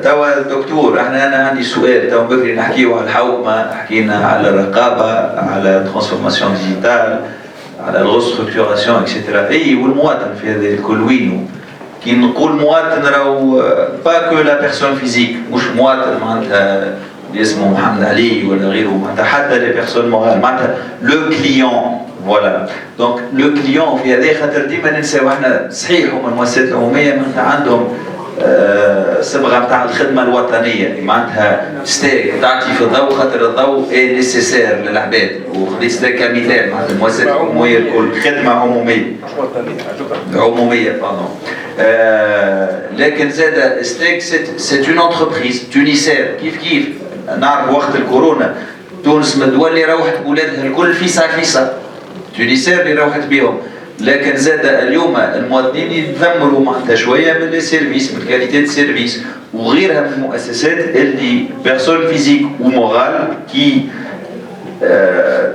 توا الدكتور انا عندي سؤال. توا بكري نحكيو على الحوكمه، حكينا على الرقابه، على ترانسفورماسيون ديجيتال، على الريستركتوراسيون اكسيتيرا. اي والمواطن في هذا الكل وينه؟ كي نقول مواطن راهو با كو لا بيرسون فيزيك، مش مواطن معناتها اللي اسمه محمد علي ولا غيره، معناتها حتى لي بيرسون مورال، معناتها لو كليون. فوالا دونك لو كليون في هذا خاطر ديما ننساو احنا صحيح هما المؤسسات العموميه معناتها عندهم صبغه نتاع الخدمه الوطنيه، معناتها ستيك تعطي في الضوء خاطر الضوء اي نيسيسير للعباد، وخذيت ستيك كمثال معناتها المؤسسات العموميه الكل خدمه عموميه عموميه باردون. لكن زاد ستيك سي اون انتربريز تونيسير. كيف نعرف وقت الكورونا تونس من الدول اللي روحت بولادها الكل فيسا تونيسير اللي روحت بهم، لكن زاد اليوم المواطنين يتذمروا معناتها شويه من السيرفيس، من كاليتي السيرفيس وغيرها من المؤسسات اللي بيرسون فيزيك ومورال كي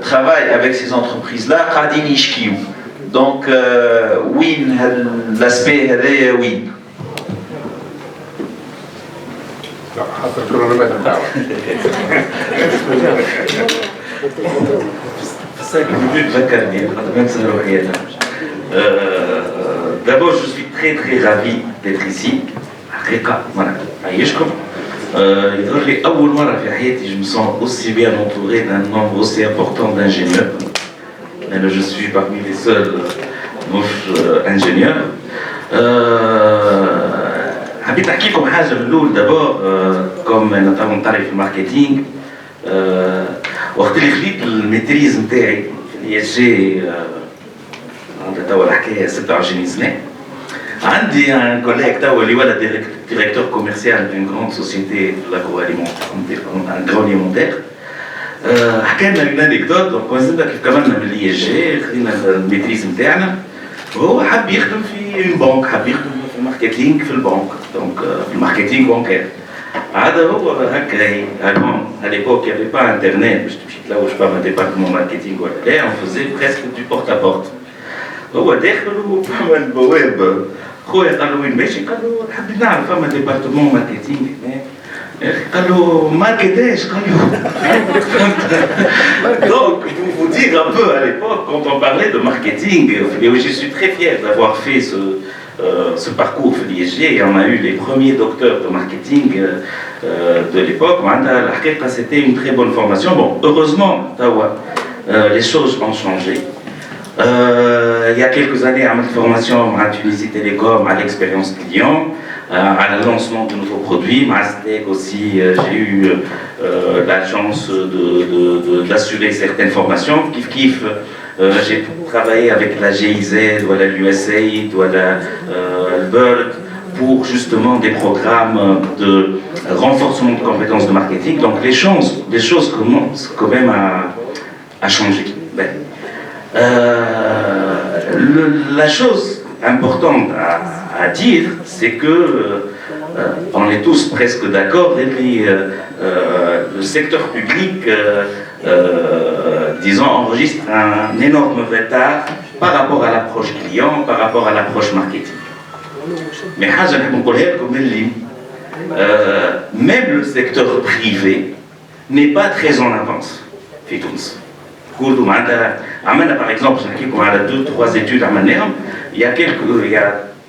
ترافاي افيك سيز انتربريز لا قاعدين يشكيو. دونك وين لاسبي هذايا وين؟ حتى الكورونا بتاعه D'abord, je suis très ravi d'être ici. أول مرة في حياتي je me sens aussi bien entouré d'un nombre aussi important d'ingénieurs. Je suis parmi les seuls ingénieurs. حبيت نحكي لكم حاجة من الأول. دابور كوم أنا طبعا نطلع في الماركتينغ، وقت اللي خديت الميتريز نتاعي في الإي اس جي عندها توا الحكاية 26 سنة. عندي ان كوليك توا اللي ولا ديريكتور كوميرسيال دون غروند سوسيتي لاغرو اليمونتير، ان غرو اليمونتير. حكى لنا اون انيكدوت. دونك وزننا كيف كملنا من الإي اس جي خدينا الميتريز نتاعنا، وهو حب يخدم في اون بنك، حب يخدم في الماركتينغ في البنك، دونك في الماركتينغ بانكير. هذا هو هكا avant à l'époque il n'y avait pas internet باش تمشي تلوج فما ديبارتمون ماركتينغ ولا لا، on faisait presque du porte à porte. هو داخل وفما البواب، خويا قال له وين ماشي؟ قال له حبيت نعرف فما ديبارتمون ماركتينغ هنا. قال له ماركتاش؟ قال له donc pour vous dire un peu à l'époque quand on parlait de marketing, je suis très fier d'avoir fait ce parcours في l'ISG. On a eu les premiers docteurs de marketing de l'époque. C'était une très bonne formation. Bon, heureusement, les choses ont changé. Il y a quelques années, on a une formation à Tunisie Télécom, à l'expérience client, à le lancement de nouveaux produits. Mastec aussi, j'ai eu la chance d'assurer certaines formations. Kif, j'ai travaillé avec la GIZ, voilà l'USAID, voilà le BERT, pour justement des programmes de renforcement de compétences de marketing. Donc les choses commencent quand même à changer. La chose importante à dire, c'est que on est tous presque d'accord, le secteur public disons, enregistre un énorme retard par rapport à l'approche client, par rapport à l'approche marketing. Mais même le secteur privé n'est pas très en avance. Par exemple, on a 2-3 études à Manerm. Il y a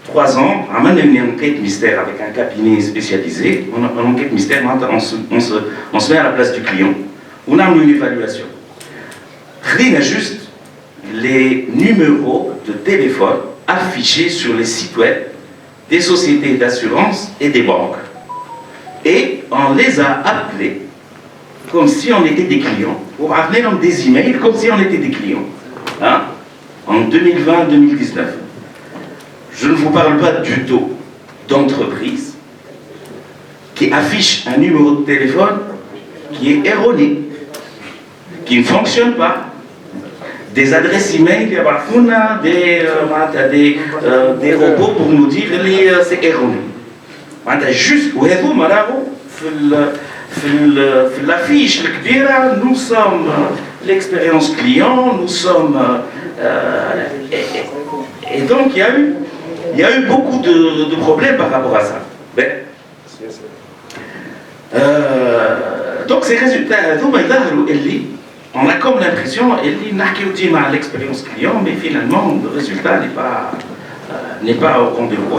3 ans, on a une enquête mystère avec un cabinet spécialisé. En enquête mystère, on se met à la place du client. On a une évaluation. Rien juste les numéros de téléphone affichés sur les sites web des sociétés d'assurance et des banques. Et on les a appelés comme si on était des clients, ou appelés comme des emails comme si on était des clients. Hein? En 2020-2019. Je ne vous parle pas du taux d'entreprise qui affiche un numéro de téléphone qui est erroné, qui ne fonctionne pas. Des adresses email, il y a des robots pour nous dire que c'est erroné. Juste, في l'affiche الكبيرة, nous sommes l'expérience client, nous sommes... et donc il y a eu beaucoup de problèmes par rapport à ça. Donc ces résultats, on a comme l'impression qu'il y a l'expérience client, mais finalement le résultat n'est pas au rendez-vous.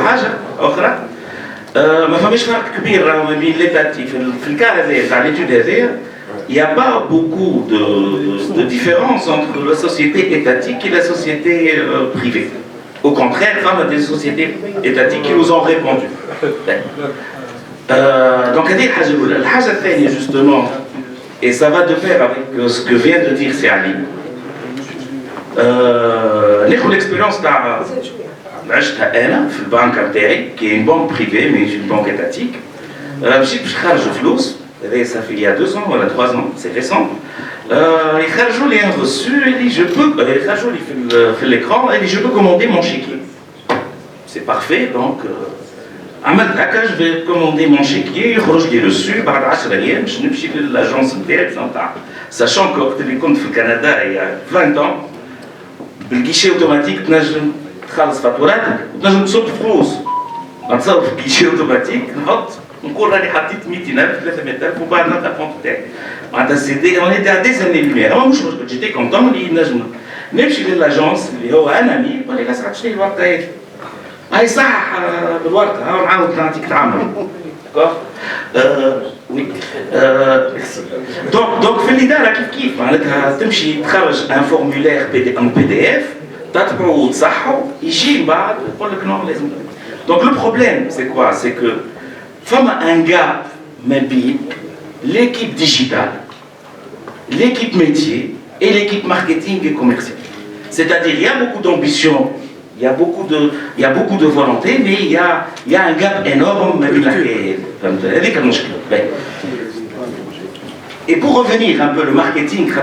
ما فماش فرق كبير ما بين l'étatique. في الكار هذا تاع l'étude هذايا il n'y a pas beaucoup de différence entre la société étatique et la société privée. Au contraire, il y a des sociétés étatiques qui nous ont répondu. Donc, la chose justement, et ça va de pair avec ce que vient de dire Séali. L'expérience عشتها انا في البنك نتاعي qui est une banque privée mais une banque étatique. مشيت باش نخرج فلوس هذا ça fait il y a 2 ans ولا 3 ans c'est récent. يخرجوا لي un reçu et je peux يخرجوا لي في l'écran et je peux commander mon chéquier. C'est parfait donc عملت هكا je vais commander mon chéquier يخرج لي reçu بعد 10 ايام باش نمشي للاجونس نتاعي نتاع sachant que وقت اللي كنت في كندا il y a 20 ans بالكيشي اوتوماتيك تنجم تخلص فاتوراتك وتنجم تصب فلوس نتصرف في كيشي اوتوماتيك نحط نقول راني حطيت 200,000 300,000 وبعد نلقى الكونت تاعي معناتها سيتي اون ايتي ا دي زاني لوميير اما مش مشكل جيتي كونتون اللي نجم نمشي للاجونس اللي هو انا مي يقول لي لا ساعه شنو الورقه هذه هاي صح بالورقه ها نعاود نعطيك تعمل وي دونك في الاداره كيف معناتها تمشي تخرج ان فورمولير بي دي اف تطبعه وتصحه يجي من بعد يقول لك نو لازم. Donc le problème c'est quoi? C'est que فما un gap ما بين l'équipe digitale, l'équipe métier et l'équipe marketing et commercial. C'est-à-dire il y a beaucoup d'ambition, il y a beaucoup de volonté, mais il y a un gap énorme ما بين هذيك المشكلة. Et pour revenir un peu le marketing, في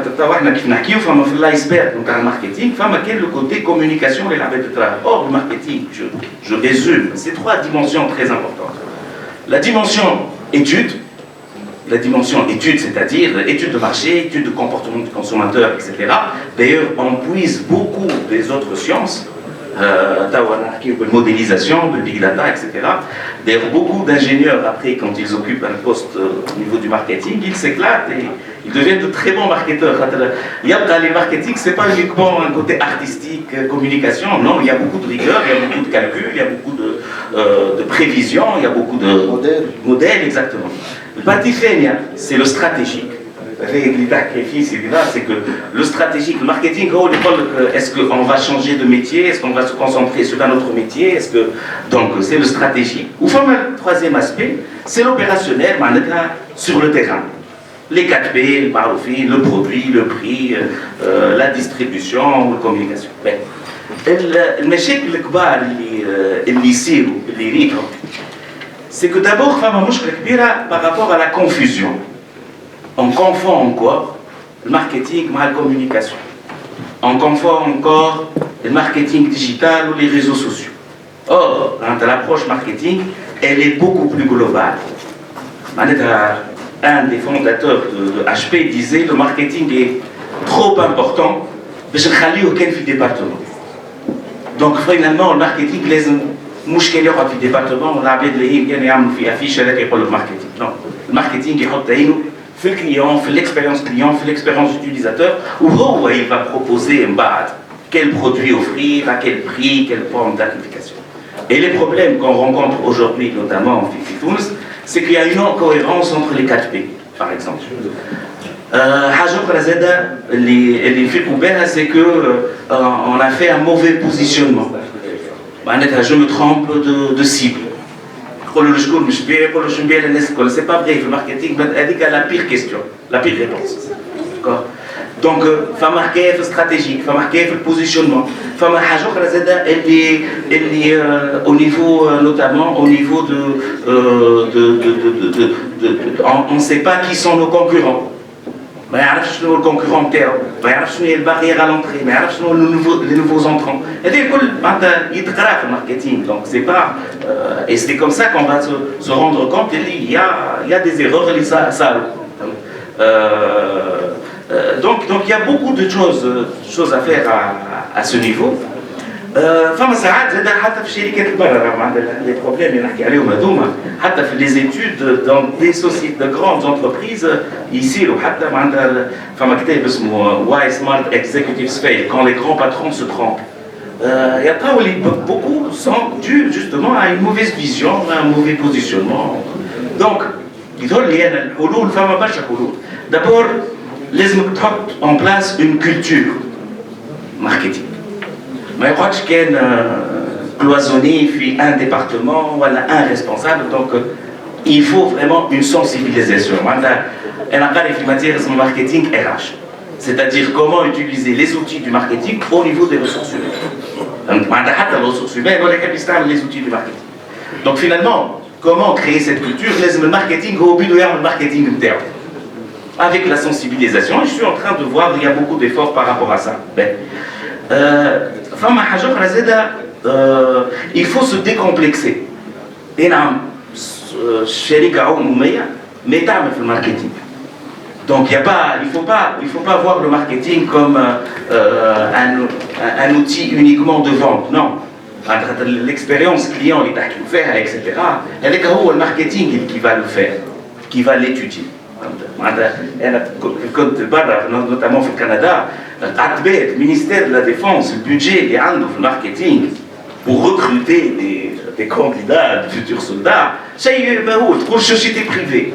l'iceberg نتاع الماركتينغ فما كاين le côté communication اللي لعبت الدراهم. Or le marketing, je résume, c'est 3 dimensions très importantes. La dimension étude, c'est-à-dire étude de marché, étude de comportement du consommateur, etc. D'ailleurs, on puise beaucoup des autres sciences. De modélisation, de big data, etc. D'ailleurs, beaucoup d'ingénieurs, après, quand ils occupent un poste au niveau du marketing, ils s'éclatent et ils deviennent de très bons marketeurs. Les marketing, ce n'est pas uniquement un côté artistique, communication, non, il y a beaucoup de rigueur, il y a beaucoup de calcul, il y a beaucoup de prévision, il y a beaucoup de modèles, exactement. Le patifénia, c'est le stratégique. C'est que le stratégique, le marketing, est-ce qu'on va changer de métier, est-ce qu'on va se concentrer sur un autre métier, donc c'est le stratégique. Ou enfin, le troisième aspect, c'est l'opérationnel, sur le terrain. Les 4P, le produit, le prix, la distribution, la communication. المشاكل الكبار اللي يصيروا اللي يريدوا c'est que d'abord فما مشكلة كبيرة par rapport à la confusion. On confond encore le marketing avec la communication. On confond encore le marketing digital ou les réseaux sociaux. Or, dans l'approche marketing, elle est beaucoup plus globale. Un des fondateurs de HP disait que le marketing est trop important pour ne pas aucun département. Donc finalement, le marketing, مش كان يقعد في الديبارتمون والعباد اللي كانوا يعملوا في افيش هذاك يقول له ماركتينغ. نو الماركتينغ يحط عينه في الكليون في l'expérience client في l'expérience utilisateur وهو il va proposer من بعد quel produit offrir à quel prix quelle forme d'application. Et les problèmes qu'on rencontre aujourd'hui notamment en Tunis c'est qu'il y a une incohérence entre les 4P par exemple. حاجة أخرى زادة اللي نفيقوا بها c'est que on a fait un mauvais positionnement. Je me trompe de cible. C'est pas vrai, le marketing, c'est la pire question, la pire réponse. Donc, il faut marquer le stratégique, il faut marquer le positionnement. Il faut marquer au niveau, notamment au niveau de. On ne sait pas qui sont nos concurrents. ما يعرفش شنو الكونكورون نتاعو، ما يعرفش شنو هي الباريير على لونتري، ما يعرفش شنو لي نوفوز انترون، هذا الكل معناتها يتقرا في الماركتينغ، دونك سي با اي سي كوم سا كون فا سو روندر كونت اللي y a des erreurs اللي صاروا. Donc il y a beaucoup de choses à faire à ce niveau. فما ساعات زاد حتى في الشركات البرة معناتها لي بروبليم اللي نحكي عليهم هذوما حتى في لي زيتود دون دي سوسيتي دو غراند انتربريز يصيروا حتى معناتها فما كتاب اسمه واي سمارت اكزيكوتيفز فيل كون لي غران باترون سو ترومب يلقاو اللي beaucoup sont dus justement à une mauvaise vision, à un mauvais positionnement. Donc يظهر لي انا الحلول فما برشا حلول. دابور لازمك تحط en place une culture marketing. ما يقعدش كان cloisonné في un département ولا un responsable. Donc il faut vraiment une sensibilisation. أنا قاري في matière اسمها marketing RH. C'est-à-dire comment utiliser les outils du marketing au niveau des ressources humaines. حتى les ressources humaines ولا كان يستعمل les outils du marketing. Donc finalement, comment créer cette culture? Le marketing au but de faire le marketing interne. Avec la sensibilisation, je suis en train de voir il y a beaucoup d'efforts par rapport à ça. فما حاجة أخرى زادة il faut se décomplexer. نعم شركة عمومية mais تعمل في الماركتينج. Donc il ne faut pas voir le marketing comme un outil uniquement de vente. Non. L'expérience client اللي تحكي فيها etc. هذاك هو الماركتينج qui va le faire, qui va l'étudier. أنا كنت برا notamment في كندا قعدت بيت ministère de la défense البودجي اللي عنده في الماركتينج pour recruter des candidats, de futurs soldats, شيء مهول تقول société privée.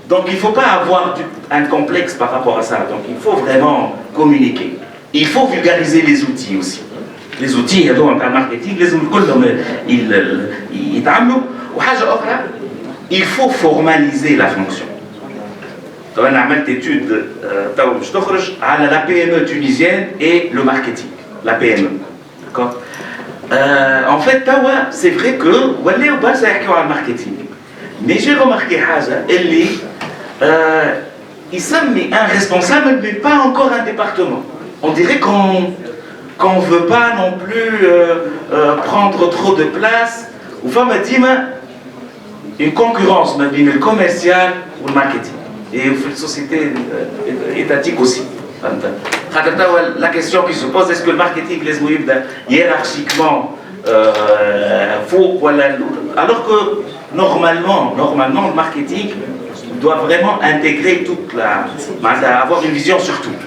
Donc il ne faut pas avoir un complexe par rapport à ça. Donc il faut vraiment communiquer. Il faut vulgariser les outils aussi. Les outils هذوما نتاع الماركتينج لازم كلهم يتعاملوا. وحاجة أخرى il faut formaliser la fonction. طبعا أنا عملت étude تو باش تخرج على la PME tunisienne et le marketing. La PME. D'accord. En fait توا c'est vrai que ولاو برشا يحكيوا على الماركتينج. Mais j'ai remarqué حاجة اللي يسمي un responsable mais pas encore un département. On dirait qu'on ne veut pas non plus prendre trop de place. Ou فما ديما une concurrence بين الكوميرسيال والماركتينج. Et في السوسيتي étatique aussi. La question qui se pose, est-ce que le marketing لازم يبدا hiérarchiquement فوق ولا alors que normalement le marketing doit vraiment intégrer toute avoir une vision sur tout.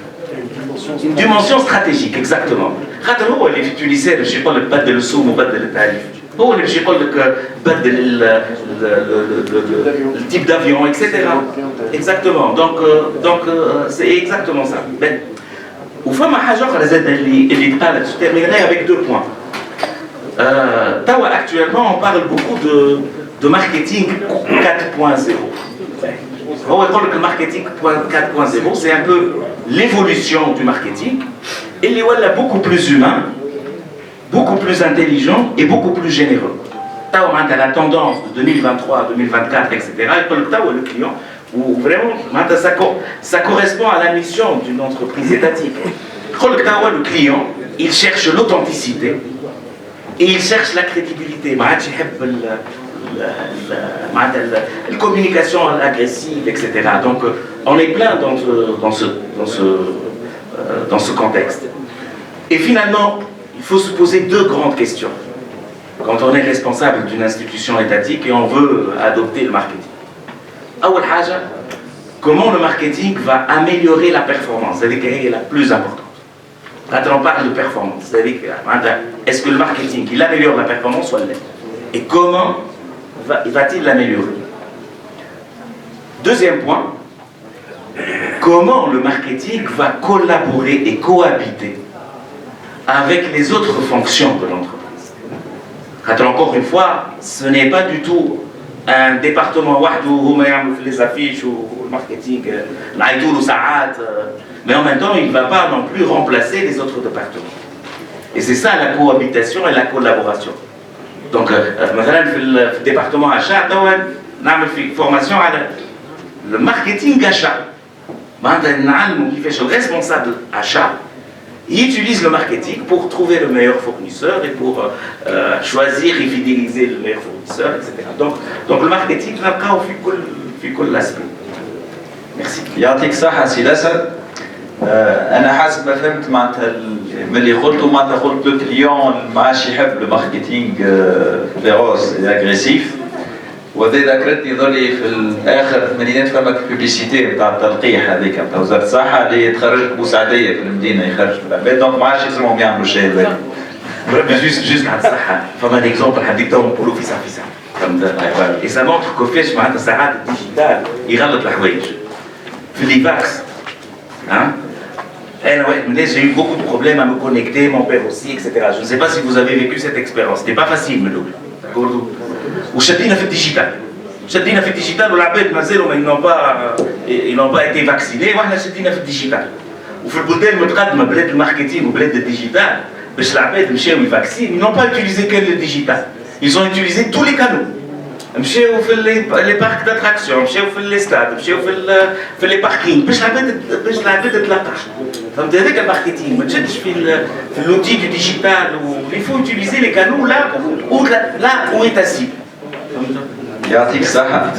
Une dimension stratégique, exactement. خاطر هو اللي في تونسيا باش يقول لك بدل السوم وبدل التعريف. هو اللي باش يقول لك بدل le type d'avion, etc. Exactement. Donc c'est exactement ça. وفما حاجة أخرى زادة اللي تقالت. Je terminerai avec 2 points. Actuellement, on parle beaucoup de marketing 4.0. هو يقول لك الماركتينغ 4.0 c'est un peu l'évolution du marketing اللي ولا beaucoup plus humain, beaucoup plus intelligent et beaucoup plus généreux. توا معناتها la tendance de 2023, 2024, etc. يقول لك توا le client ou vraiment معناتها ça correspond à la mission d'une entreprise étatique. يقول لك توا le client il cherche l'authenticité et il cherche la crédibilité. ما عادش يحب la communication agressive, etc. Donc on est plein dans ce contexte. Et finalement, il faut se poser 2 grandes questions quand on est responsable d'une institution étatique et on veut adopter le marketing. أول حاجة, comment le marketing va améliorer la performance, c'est-à-dire qu'elle est la plus importante. Quand on parle de performance, c'est-à-dire est-ce que le marketing il améliore la performance ou elle? Et comment va-t-il l'améliorer? Deuxième point, comment le marketing va collaborer et cohabiter avec les autres fonctions de l'entreprise? Encore une fois, ce n'est pas du tout un département où les affiches ou le marketing, mais en même temps, il ne va pas non plus remplacer les autres départements. Et c'est ça la cohabitation et la collaboration. Donc, مثلا في الديبارتمون achat توا نعمل في فورماسيون على le marketing achat. معناتها نعلموا كيفاش le responsable achat il utilise le marketing pour trouver le meilleur fournisseur et pour choisir et fidéliser le meilleur fournisseur, etc. Donc le marketing نلقاو في كل aspect. Merci. يعطيك الصحة سي الأسد. انا حسب ما فهمت معناتها ملي قلتوا معناتها قلت لو كليون ما عادش يحب الماركتينغ فيروس اغريسيف، وهذا ذكرتني ظلي في الاخر الثمانينات فما بيبليسيتي نتاع التلقيح هذيك نتاع وزاره الصحه اللي تخرجت بوسعديه في المدينه يخرج العباد، دونك ما عادش يلزمهم يعملوا شيء هذاك. Juste على الصحه فما ديكزومبل حديتهم نقولوا في ساعه فهمت؟ اي سا مونتر كيفاش معناتها ساعات الديجيتال يغلط الحوايج في لي فاكس. أنا واحد من الناس j'ai eu beaucoup de problèmes à me connecter, mon père aussi, etc. Je ne sais pas si vous avez vécu cette expérience, c'était pas facile من الأول. وشدينا في الديجيتال. شدينا في الديجيتال والعباد مازالوا ils n'ont pas été vaccinés واحنا شدينا في الديجيتال. وفي البلدان المتقدمة بلاد الماركتينغ وبلاد الديجيتال باش العباد مشاو يفاكسين ils n'ont pas utilisé que le digital. Ils ont utilisé tous les canaux. مشاو في لي بارك داتراكسيون، مشاو في لي ستاد، مشاو في لي باركينغ باش العباد تلقح. فهمت؟ هذاك الماركتينغ ما تشدش في لوتي دو ديجيتال il faut utiliser les canaux là où est ta cible. يعطيك الصحة.